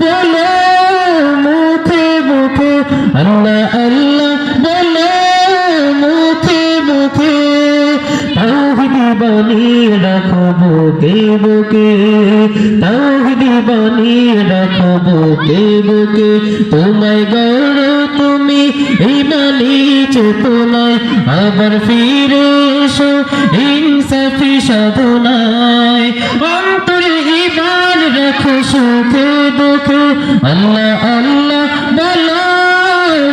বলো মুখে মুখে আল্লাহ আল্লাহ বলো মুখে মুখে তাওহীদ বানিয়ে রাখো বুকে বুকে তাওহীদ বানিয়ে রাখো বুকে বুকে তোমায় গড় তুমি ইমানি চেতনায় আবার ফিরে এসো ইনসাফি সাধনায় অন্তরে ঈমান রাখো সুখে দুঃখে আল্লাহ আল্লাহ বলো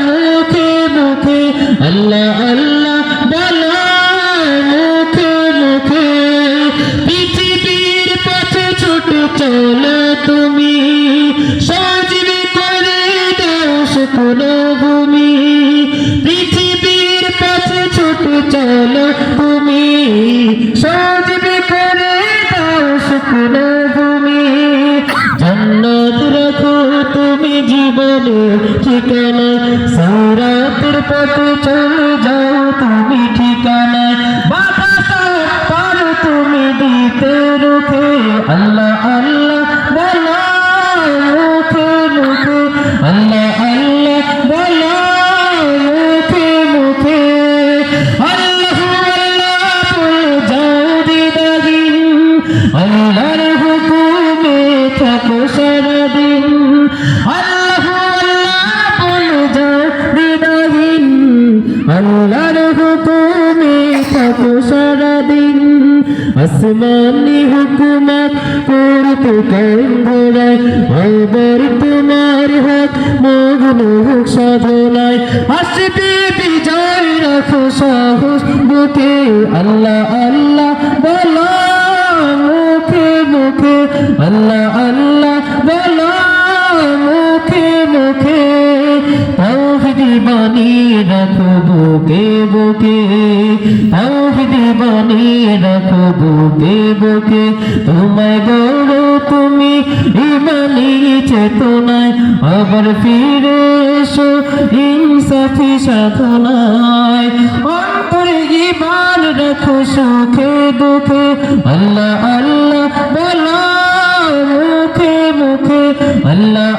মুখে মুখে আল্লাহ আল্লাহ বলো মুখে মুখে পৃথিবীর পথে ছুটে চলো তুমি সজীবী করে দাও শুকনো ভূমি পৃথিবীর পথে ছুটে চলো তুমি সজীবী করে দাও শুকনো ভূমি জান্নাত রাখো তুমি জীবনে ঠিকানা সিরাতের পথে চলে যাও তুমি ঠিকানা বাতাস পার তুমি দিতে রুখে আল্লাহ আল্লাহ বলো মুখে মুখে আল্লাহ আল্লাহ বলো মুখে মুখে আল্লাহ আল্লাহ বলে যাও দিদাহীন আল্লাহর হুকুমে থাকো সারাদিন আল্লাহ আল্লাহ বলে যাও দিদাহীন আল্লাহর হুকুমে থাকো সারাদিন আসমানি হুকুমত করতে কায়েম ঘোড়ায় আবার তোমার হাত মগ্ন হোক সাধনায় আসবে বিজয় রাখো সাহস বুকে আল্লাহ আল্লাহ বলো মুখে মুখে আল্লাহ আল্লাহ বলো মুখে মুখে তাওহীদ বানিয়ে রাখো বুকে বুকে তাওহীদ বানিয়ে রাখো বুকে বুকে তোমায় গড় তুমি ইমানি চেতনায় আবার ফিরে এসো ইনসাফি সাধনায় অন্তরে ঈমান রাখো সুখে দুঃখে আল্লাহ আল্লাহ বলো মুখে মুখে আল্লাহ